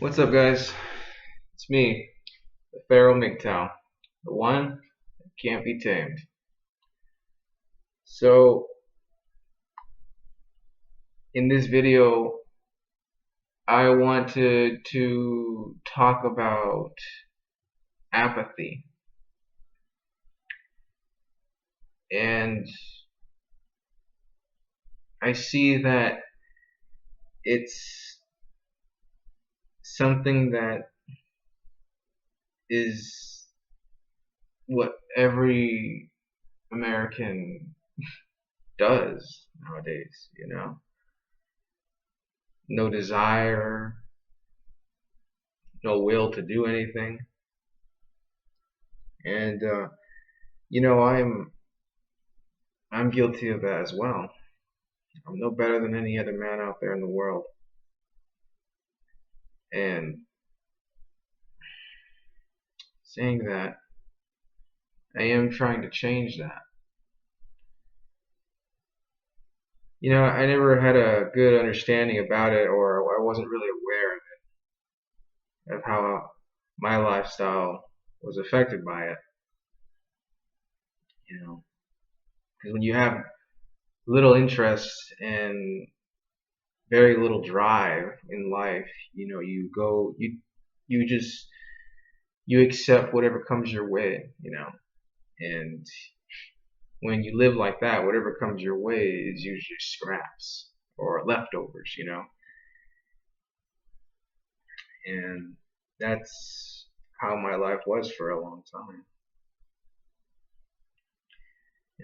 What's up, guys? It's me, the Pharaoh MGTOW, the one that can't be tamed. So, in this video, I wanted to talk about apathy. And I see that it's something that is what every American does nowadays, No desire, no will to do anything. And I'm guilty of that as well. I'm no better than any other man out there in the world. And saying that, I am trying to change that. I never had a good understanding about it, or I wasn't really aware of how my lifestyle was affected by it. Because when you have little interest and very little drive in life, you accept whatever comes your way, and when you live like that, whatever comes your way is usually scraps or leftovers, and that's how my life was for a long time.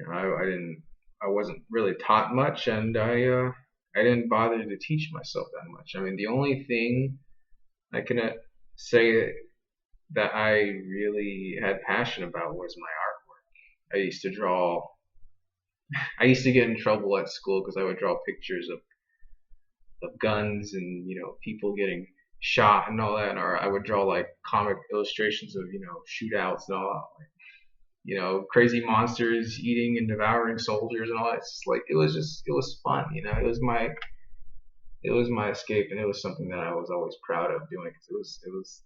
I wasn't really taught much, and I didn't bother to teach myself that much. I mean, the only thing I can say that I really had passion about was my artwork. I used to get in trouble at school because I would draw pictures of guns and people getting shot and all that, or I would draw like comic illustrations of shootouts and all that, like crazy monsters eating and devouring soldiers and all that. It's just like it was fun, it was my escape, and it was something that I was always proud of doing because it was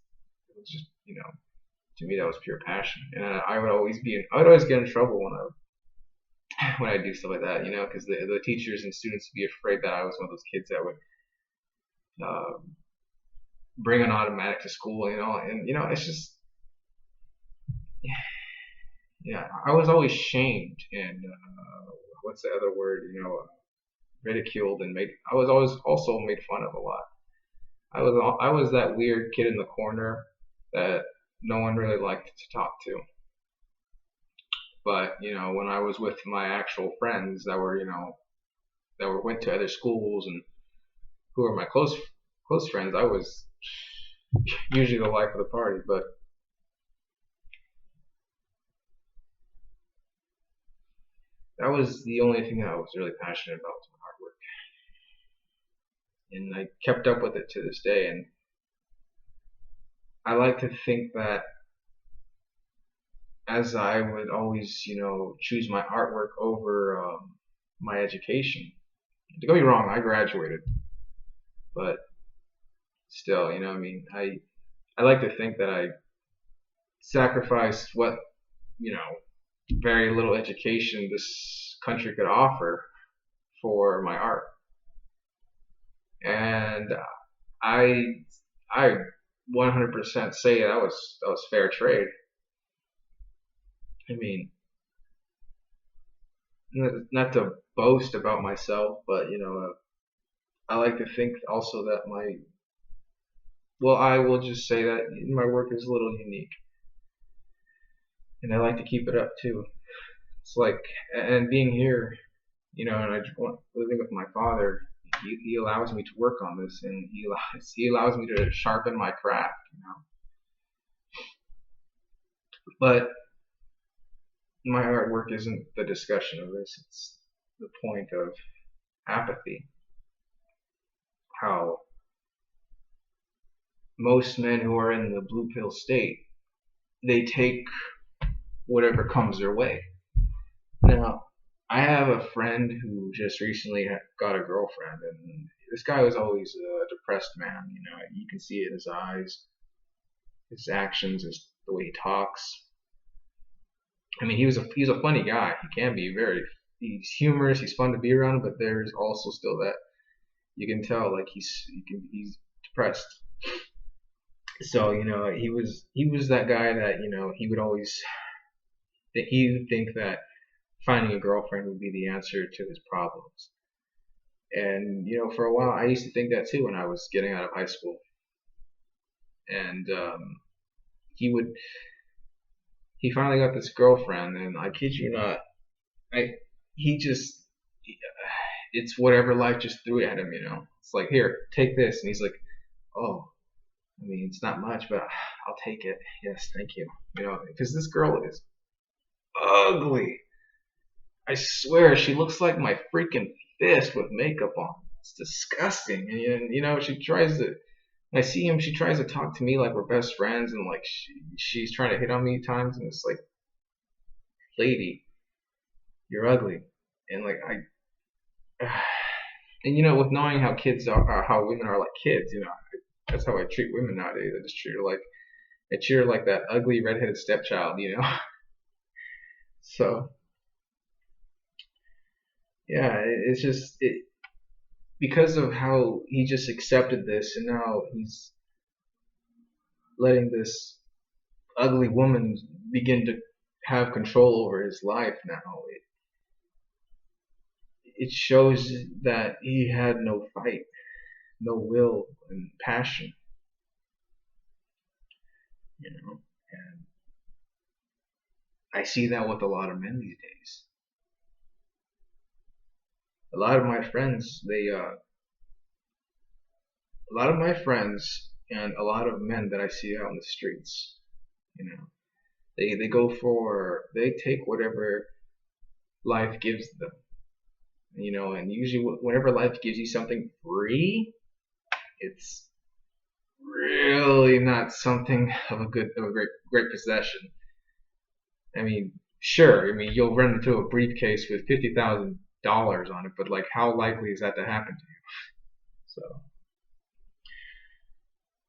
just to me that was pure passion, and I would always get in trouble when I do stuff like that, because the teachers and students would be afraid that I was one of those kids that would uh, bring an automatic to school, and it's just yeah, I was always shamed and what's the other word, ridiculed and made. I was always also made fun of a lot. I was that weird kid in the corner that no one really liked to talk to. But when I was with my actual friends that went to other schools and who were my close friends, I was usually the life of the party. But that was the only thing that I was really passionate about, was my hard work, and I kept up with it to this day. And I like to think that as I would always, choose my artwork over my education. Don't get me wrong, I graduated, but still, I mean, I like to think that I sacrificed what, very little education this country could offer for my art, and I I 100% say that was fair trade. I mean, not to boast about myself, but I like to think also that I will just say that my work is a little unique, and I like to keep it up too. It's like, and being here, and living with my father, he allows me to work on this, and he allows me to sharpen my craft, But my artwork isn't the discussion of this. It's the point of apathy. How most men who are in the blue pill state, they take whatever comes their way. Now, I have a friend who just recently got a girlfriend, and this guy was always a depressed man. You know, you can see it in his eyes, his actions, the way he talks. I mean, he was a funny guy. He can be very. He's humorous. He's fun to be around, but there's also still that you can tell like he's depressed. So he was that guy that he would always that he would think that finding a girlfriend would be the answer to his problems. And for a while, I used to think that too when I was getting out of high school. And he would he finally got this girlfriend, and I kid you not, I he just it's whatever life just threw at him. It's like, here, take this, and he's like, oh, I mean, it's not much, but I'll take it. Yes, thank you. Because this girl is ugly. I swear, she looks like my freaking fist with makeup on. It's disgusting. And she tries to. I see him. She tries to talk to me like we're best friends, and like she's trying to hit on me times, and it's like, lady, you're ugly, and like and with knowing how kids are, how women are like kids, that's how I treat women nowadays. I just treat her like that ugly redheaded stepchild. So yeah, it's just because of how he just accepted this, and now he's letting this ugly woman begin to have control over his life now. It shows that he had no fight, no will, and passion. And I see that with a lot of men these days. A lot of my friends, a lot of my friends, and a lot of men that I see out in the streets, you know, they take whatever life gives them, and usually whenever life gives you something free, it's really not something of a great possession. I mean, sure, I mean you'll run into a briefcase with $50,000 on it, but like, how likely is that to happen to you? So,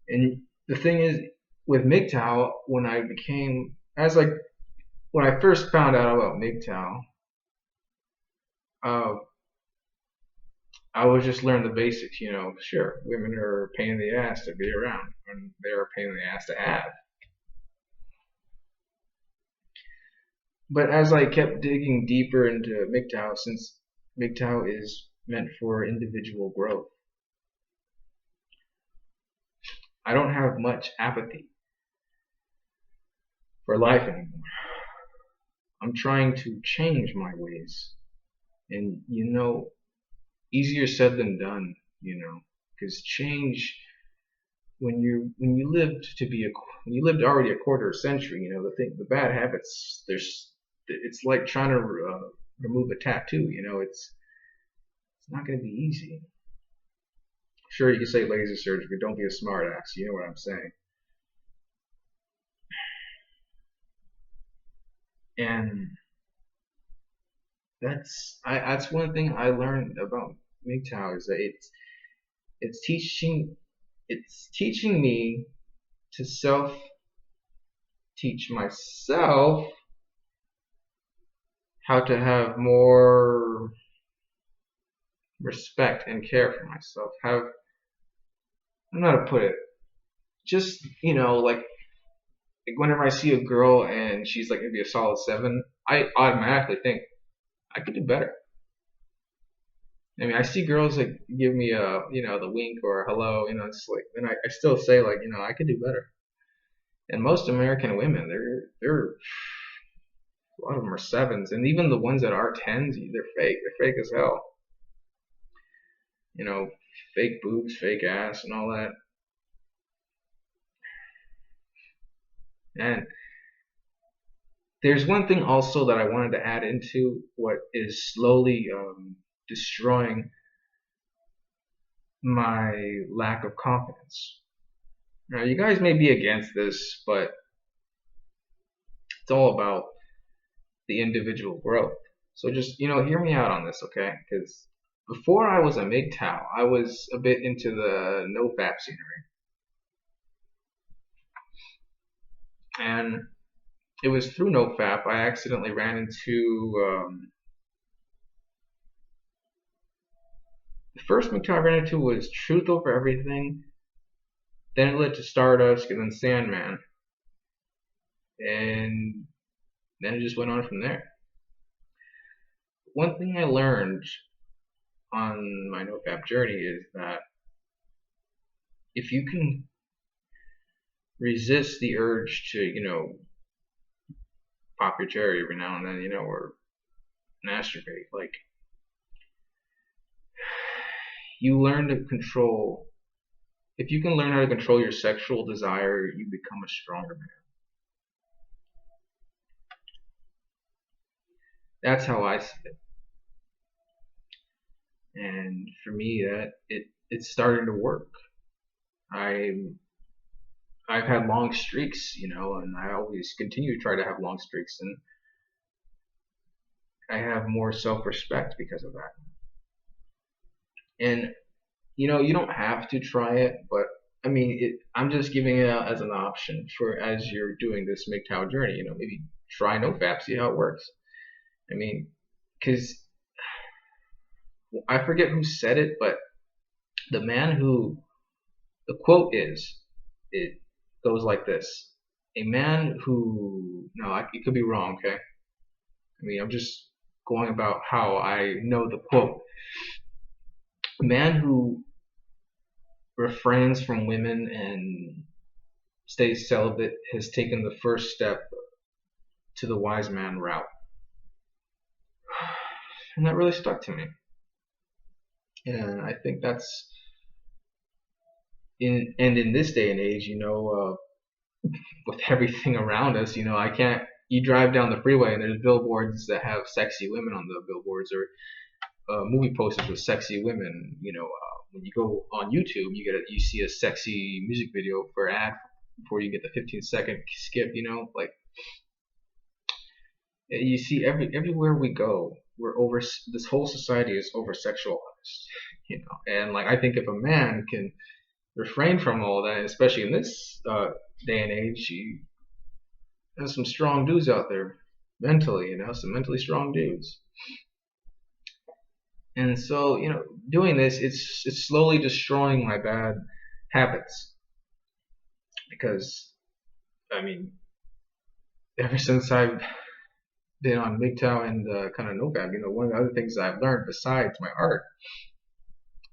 and the thing is, with MGTOW, when I first found out about MGTOW, uh, I was just learning the basics. Sure, women are a pain in the ass to be around, and they're a pain in the ass to have. But as I kept digging deeper into MGTOW, since MGTOW is meant for individual growth, I don't have much apathy for life anymore. I'm trying to change my ways, and easier said than done. Because change, when you lived already a quarter of a century, the bad habits, it's like trying to remove a tattoo. It's not going to be easy. Sure, you can say laser surgery, but don't be a smartass. You know what I'm saying? And that's one thing I learned about MGTOW is that it's teaching it's teaching me to self teach myself how to have more respect and care for myself. Have I don't know how to put it. Just like whenever I see a girl and she's like maybe a solid 7, I automatically think I could do better. I mean, I see girls like give me a the wink or a hello, it's like, and I still say like I could do better. And most American women, they're a lot of them are 7s, and even the ones that are 10s, they're fake. They're fake as hell. You know, fake boobs, fake ass, and all that. And there's one thing also that I wanted to add into what is slowly destroying my lack of confidence. Now, you guys may be against this, but it's all about the individual growth. So just, hear me out on this, okay? Because before I was a MGTOW, I was a bit into the NoFap scenery. And it was through NoFap I accidentally ran into the first MGTOW I ran into was Truth Over Everything. Then it led to Stardust and then Sandman. And then it just went on from there. One thing I learned on my NoFap journey is that if you can resist the urge to, pop your cherry every now and then, or masturbate, like, you learn to control. If you can learn how to control your sexual desire, you become a stronger man. That's how I see it. And for me, that it's starting to work. I I've had long streaks, and I always continue to try to have long streaks, and I have more self-respect because of that. And you don't have to try it, but I mean, I'm just giving it out as an option for as you're doing this MGTOW journey. Maybe try NoFap, see how it works. I mean, because I forget who said it, but the quote is, it goes like this: a man who, no, it could be wrong, okay? I mean, I'm just going about how I know the quote. A man who refrains from women and stays celibate has taken the first step to the wise man route. And that really stuck to me. And I think that's in this day and age, with everything around us, I can't. You drive down the freeway and there's billboards that have sexy women on the billboards, or movie posters with sexy women. When you go on YouTube, you see a sexy music video for ad before you get the 15-second skip. Like, you see everywhere we go, this whole society is over sexualized. And like, I think if a man can refrain from all that, especially in this day and age, there's some strong dudes out there mentally, some mentally strong dudes. And so, doing this, it's slowly destroying my bad habits, because I mean, ever since I've been on MGTOW and kind of NoFap, one of the other things I've learned besides my art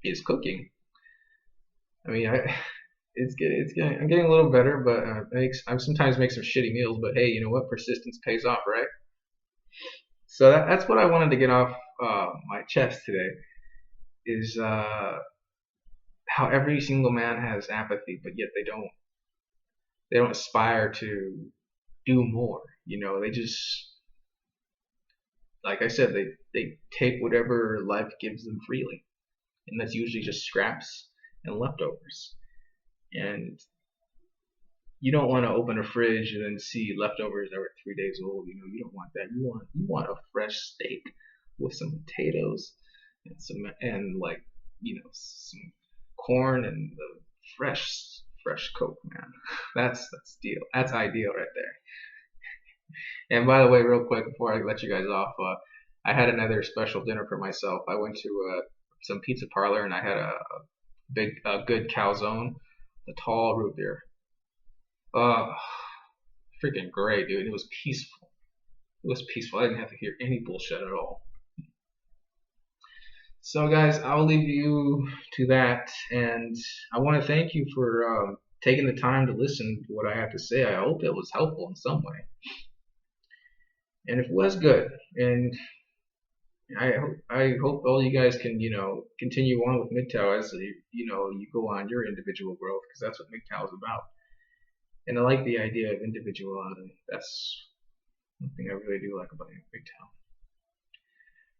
is cooking. I mean, I'm getting a little better, but I sometimes make some shitty meals. But hey, you know what? Persistence pays off, right? So that's what I wanted to get off my chest today. Is how every single man has apathy, but yet they don't aspire to do more. They just, like I said, they take whatever life gives them freely, and that's usually just scraps and leftovers. And you don't want to open a fridge and then see leftovers that were 3 days old. You don't want that. You want a fresh steak with some potatoes and like some corn and the fresh Coke, man. That's deal. That's ideal right there. And by the way, real quick before I let you guys off, I had another special dinner for myself. I went to some pizza parlor and I had a good calzone, the tall root beer. Freaking great, dude. It was peaceful. It was peaceful. I didn't have to hear any bullshit at all. So, guys, I'll leave you to that, and I want to thank you for taking the time to listen to what I have to say. I hope it was helpful in some way, and if it was, good. And I hope all you guys can continue on with MGTOW as you go on your individual growth, because that's what MGTOW is about. And I like the idea of individuality. That's one thing I really do like about MGTOW.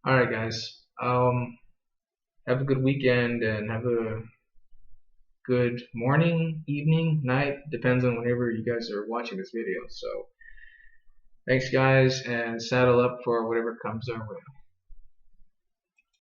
All right, guys. Have a good weekend and have a good morning, evening, night. Depends on whenever you guys are watching this video. So Thanks, guys, and saddle up for whatever comes our way.